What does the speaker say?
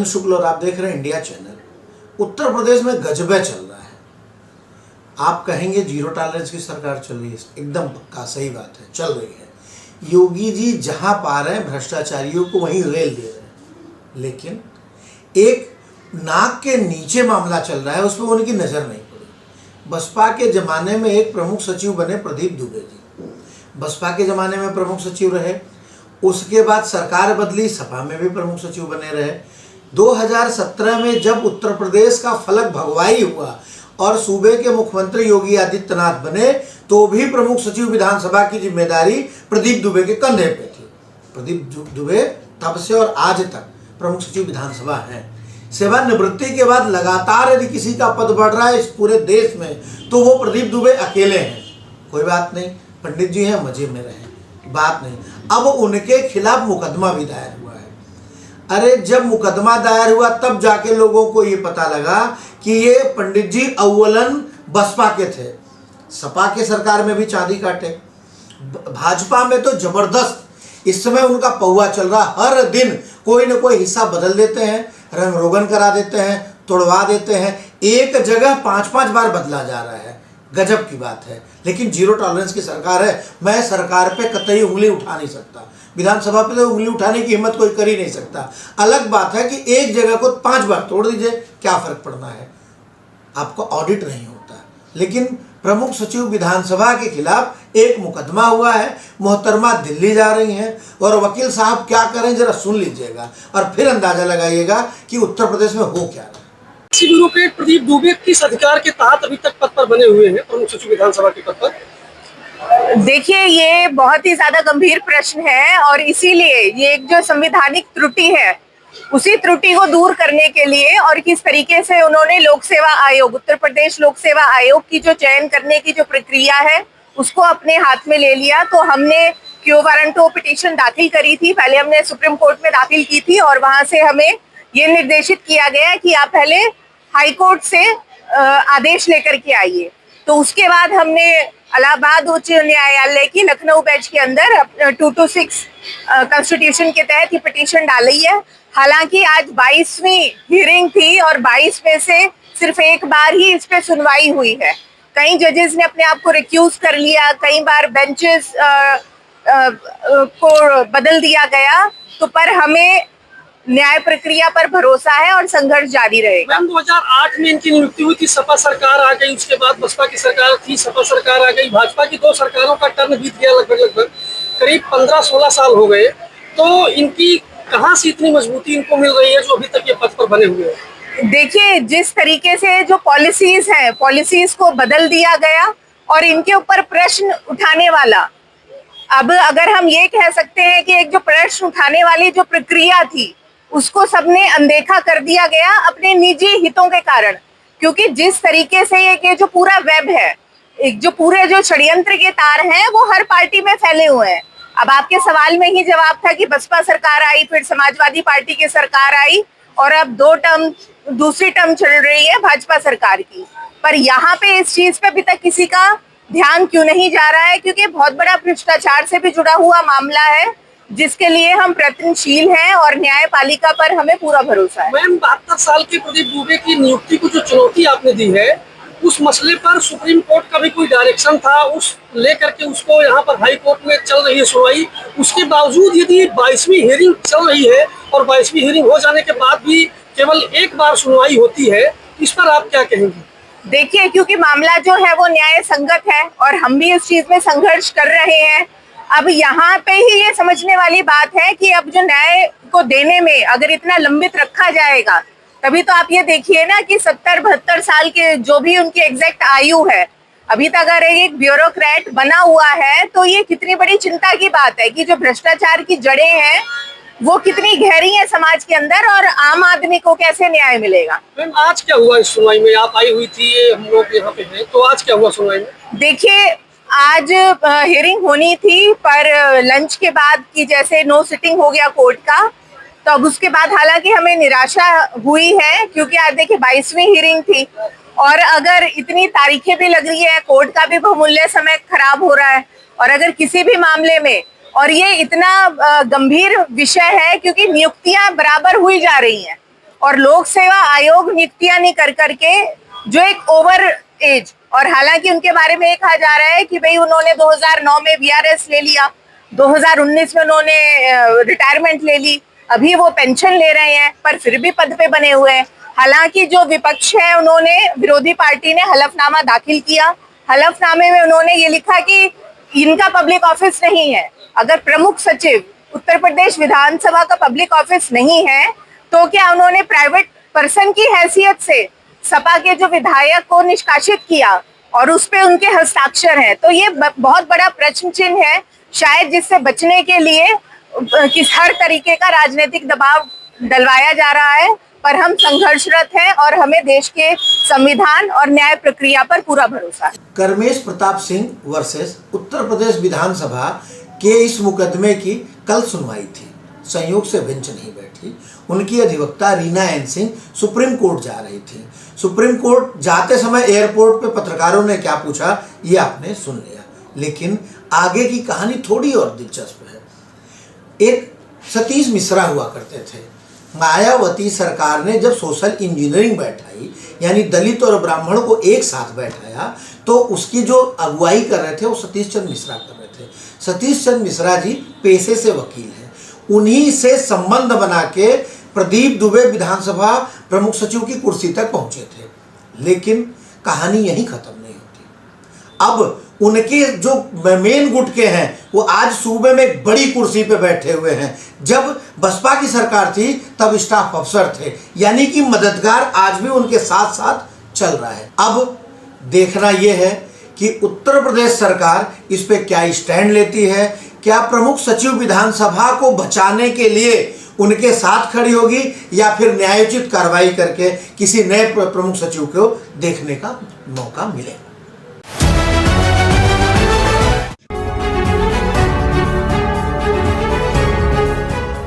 राजन शुक्ल और आप देख रहे हैं इंडिया चैनल। उत्तर प्रदेश में गजबे चल रहा है। आप कहेंगे जीरो टॉलरेंस की सरकार चल रही है, एकदम पक्का सही बात है, चल रही है। योगी जी जहां पा रहे हैं भ्रष्टाचारियों को वहीं रेल दे रहे हैं, लेकिन एक नाक के नीचे मामला चल रहा है, उस पर उनकी नज़र नहीं पड़ी। बसपा के ज़माने में एक प्रमुख सचिव बने प्रदीप दुबे जी, बसपा के ज़माने में प्रमुख सचिव रहे। उसके बाद सरकार बदली, सपा में भी प्रमुख सचिव बने रहे। 2017 में जब उत्तर प्रदेश का फलक भगवाई हुआ और सूबे के मुख्यमंत्री योगी आदित्यनाथ बने, तो भी प्रमुख सचिव विधानसभा की जिम्मेदारी प्रदीप दुबे के कंधे पे थी। प्रदीप दुबे तब से और आज तक प्रमुख सचिव विधानसभा हैं। सेवानिवृत्ति के बाद लगातार यदि किसी का पद बढ़ रहा है इस पूरे देश में, तो वो प्रदीप दुबे अकेले हैं। कोई बात नहीं, पंडित जी हैं, मजे में रहें, बात नहीं। अब उनके खिलाफ मुकदमा भी दायर हुआ है। अरे जब मुकदमा दायर हुआ तब जाके लोगों को ये पता लगा कि ये पंडित जी अव्वलन बसपा के थे, सपा के सरकार में भी चांदी काटे, भाजपा में तो जबरदस्त इस समय उनका पौवा चल रहा। हर दिन कोई ना कोई हिस्सा बदल देते हैं, रंग रोगन करा देते हैं, तोड़वा देते हैं। एक जगह 5-5 बार बदला जा रहा है, गजब की बात है। लेकिन जीरो टॉलरेंस की सरकार है, मैं सरकार पे कतई उंगली उठा नहीं सकता। विधानसभा पे तो उंगली उठाने की हिम्मत कोई कर ही नहीं सकता। अलग बात है कि एक जगह को 5 बार तोड़ दीजिए, क्या फर्क पड़ना है, आपको ऑडिट नहीं होता। लेकिन प्रमुख सचिव विधानसभा के खिलाफ एक मुकदमा हुआ है, मोहतरमा दिल्ली जा रही हैं और वकील साहब क्या करें जरा सुन लीजिएगा और फिर अंदाजा लगाइएगा कि उत्तर प्रदेश में हो क्या रहा है। ब्यूरोक्रेट प्रदीप दुबे किस अधिकार के तहत अभी तक पद पर बने हुए हैं, प्रमुख सचिव विधानसभा के पद पर? देखिए, ये बहुत ही ज्यादा गंभीर प्रश्न है और इसीलिए ये एक जो संवैधानिक त्रुटि है उसी त्रुटि को दूर करने के लिए और किस तरीके से उन्होंने लोक सेवा आयोग, उत्तर प्रदेश लोक सेवा आयोग की जो चयन करने की जो प्रक्रिया है उसको अपने हाथ में ले लिया। तो हमने क्यू वारंटो पिटीशन दाखिल करी थी, पहले हमने सुप्रीम कोर्ट में दाखिल की थी और वहां से हमें ये निर्देशित किया गया कि आप पहले हाई कोर्ट से आदेश लेकर के आइए। तो उसके बाद हमने इलाहाबाद उच्च न्यायालय की लखनऊ बेंच के अंदर 226 कॉन्स्टिट्यूशन के तहत ये पिटीशन डाली है। हालांकि आज 22वीं हियरिंग थी और 22 में से सिर्फ एक बार ही इस पे सुनवाई हुई है। कई जजेस ने अपने आप को रिक्यूज कर लिया, कई बार बेंचेस को बदल दिया गया। तो पर हमें न्याय प्रक्रिया पर भरोसा है और संघर्ष जारी रहेगा। 2008 में इनकी नियुक्ति हुई थी, सपा सरकार आ गई, उसके बाद बसपा की सरकार थी, सपा सरकार आ गई, भाजपा की 2 सरकारों का टर्न बीत गया, लगभग करीब 15-16 साल हो गए। तो इनकी कहाँ से इतनी मजबूती इनको मिल रही है जो अभी तक ये पद पर बने हुए हैं? देखिए, जिस तरीके से जो पॉलिसीज हैं, पॉलिसीज को बदल दिया गया और इनके ऊपर प्रश्न उठाने वाला, अब अगर हम ये कह सकते हैं कि एक जो प्रश्न उठाने वाली जो प्रक्रिया थी उसको सबने अनदेखा कर दिया गया अपने निजी हितों के कारण। क्योंकि जिस तरीके से ये जो पूरा वेब है, एक जो पूरे जो षड्यंत्र के तार हैं वो हर पार्टी में फैले हुए हैं। अब आपके सवाल में ही जवाब था कि बसपा सरकार आई, फिर समाजवादी पार्टी की सरकार आई और अब दूसरी टर्म चल रही है भाजपा सरकार की। पर यहाँ पे इस चीज पे अभी तक किसी का ध्यान क्यों नहीं जा रहा है? क्योंकि बहुत बड़ा भ्रष्टाचार से भी जुड़ा हुआ मामला है जिसके लिए हम प्रयत्नशील हैं और न्यायपालिका पर हमें पूरा भरोसा है। मैम, 72 साल के प्रदीप दुबे की नियुक्ति को जो चुनौती आपने दी है, उस मसले पर सुप्रीम कोर्ट का भी कोई डायरेक्शन था, उस लेकर के उसको यहाँ पर हाई कोर्ट में चल रही है सुनवाई। उसके बावजूद यदि 22वीं हियरिंग चल रही है और 22वीं हियरिंग हो जाने के बाद भी केवल एक बार सुनवाई होती है, इस पर आप क्या कहेंगे? देखिए, क्योंकि मामला जो है वो न्याय संगत है और हम भी इस चीज में संघर्ष कर रहे हैं। अब यहाँ पे ही ये समझने वाली बात है कि अब जो न्याय को देने में अगर इतना लंबित रखा जाएगा, तभी तो आप ये देखिए ना कि 70-72 साल के जो भी उनकी एग्जैक्ट आयु है, अभी तक अगर एक ब्यूरोक्रेट बना हुआ है तो ये कितनी बड़ी चिंता की बात है कि जो भ्रष्टाचार की जड़ें हैं वो कितनी गहरी है समाज के अंदर और आम आदमी को कैसे न्याय मिलेगा। मैम, आज क्या हुआ इस सुनवाई में? आप आई हुई थी, ये हम लोग यहाँ पे हैं, तो आज क्या हुआ सुनवाई में? देखिए, आज हियरिंग होनी थी पर लंच के बाद की जैसे नो सिटिंग हो गया कोर्ट का, तो अब उसके बाद हालांकि हमें निराशा हुई है क्योंकि आज देखिए 22वीं हियरिंग थी और अगर इतनी तारीखें भी लग रही है, कोर्ट का भी बहुमूल्य समय खराब हो रहा है और अगर किसी भी मामले में, और ये इतना गंभीर विषय है क्योंकि नियुक्तियां बराबर हुई जा रही हैं और लोक सेवा आयोग नियुक्तियां नहीं कर करके जो एक ओवर एज, और हालांकि उनके बारे में ये कहा जा रहा है कि भाई उन्होंने 2009 में वीआरएस ले लिया, 2019 में उन्होंने रिटायरमेंट ले ली, अभी वो पेंशन ले रहे हैं पर फिर भी पद पे बने हुए हैं। हालांकि जो विपक्ष है उन्होंने, विरोधी पार्टी ने हलफनामा दाखिल किया। हलफनामे में उन्होंने ये लिखा कि इनका पब्लिक ऑफिस नहीं है। अगर प्रमुख सचिव उत्तर प्रदेश विधानसभा का पब्लिक ऑफिस नहीं है तो क्या उन्होंने प्राइवेट पर्सन की हैसियत से सपा के जो विधायक को निष्कासित किया और उस पे उनके हस्ताक्षर हैं? तो ये बहुत बड़ा प्रश्न चिन्ह है, शायद जिससे बचने के लिए किस हर तरीके का राजनीतिक दबाव डलवाया जा रहा है। पर हम संघर्षरत हैं और हमें देश के संविधान और न्याय प्रक्रिया पर पूरा भरोसा है। कर्मेश प्रताप सिंह वर्सेस उत्तर प्रदेश विधानसभा के इस मुकदमे की कल सुनवाई थी। संयोग से बेंच नहीं बैठी। उनकी अधिवक्ता Reena N Singh Supreme Court जा रही थी। सुप्रीम कोर्ट जाते समय एयरपोर्ट पे पत्रकारों ने क्या पूछा ये आपने सुन लिया, लेकिन आगे की कहानी थोड़ी और दिलचस्प है। एक सतीश मिश्रा हुआ करते थे। मायावती सरकार ने जब सोशल इंजीनियरिंग बैठाई, यानी दलित और ब्राह्मणों को एक साथ बैठाया, तो उसकी जो अगुवाई कर रहे थे वो सतीश चंद्र मिश्रा कर रहे थे। सतीश चंद्र मिश्रा जी पेशे से वकील हैं। उन्हीं से संबंध बना के प्रदीप दुबे विधानसभा प्रमुख सचिव की कुर्सी तक पहुंचे थे। लेकिन कहानी यहीं खत्म नहीं होती। अब उनके जो मेन गुट के हैं वो आज सूबे में एक बड़ी कुर्सी पे बैठे हुए हैं। जब बसपा की सरकार थी तब स्टाफ अफसर थे, यानी कि मददगार आज भी उनके साथ साथ चल रहा है। अब देखना यह है कि उत्तर प्रदेश सरकार इस पे क्या स्टैंड लेती है। क्या प्रमुख सचिव विधानसभा को बचाने के लिए उनके साथ खड़ी होगी या फिर न्यायोचित कार्रवाई करके किसी नए प्रमुख सचिव को देखने का मौका मिलेगा।